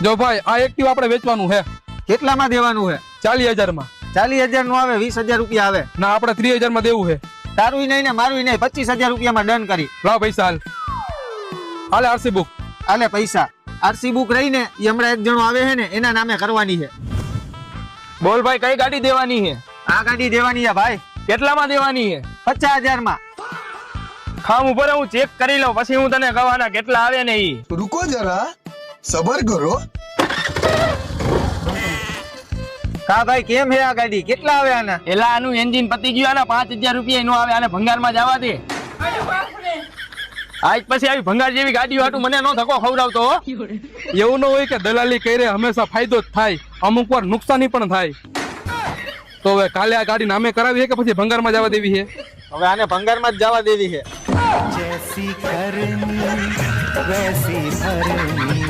જો ભાઈ આ એક્ટિવા આપણે વેચવાનું છે કેટલામાં દેવાનું છે? 40,000 માં. 40,000 નું આવે, 20,000 રૂપિયા આવે. ના આપણે 30,000 માં દેવું છે. તારું નહીં ને મારું નહીં, 25,000 રૂપિયામાં ડન કરી. લાવ પૈસા હાલ. હાલે આરસી બુક. આલે પૈસા. આરસી બુક રહીને એ હમણાં એક જણો આવે છે ને એના નામે કરવાની છે. બોલ ભાઈ કઈ ગાડી દેવાની છે? આ ગાડી દેવાની છે ભાઈ. કેટલામાં દેવાની છે? 50,000 માં. ખામ ઉપર હું ચેક કરી લઉં પછી હું તને કહેવાના કેટલા આવે ને ઈ. रुको जरा सबर करो. કા ભાઈ કેમ છે આ ગાડી? કેટલા આવે આના? એલા આનું એન્જિન પતી ગયું આના 5,000 રૂપિયા નો આવે, આને ભંગારમાં જવા દે. આજ પછી આવી ભંગાર જેવી ગાડીઓ હાટું મને નો ધક્કો ખવડાવતો હો. એવું ન હોય કે દલાલી કરે હંમેશા ફાયદો જ થાય, અમુક વાર નુકસાની પણ થાય. તો હવે કાલે આ ગાડી નામે કરાવી છે કે પછી ભંગારમાં જવા દેવી છે? હવે આને ભંગારમાં જ જવા દેવી છે. जैसी करनी वैसी भरनी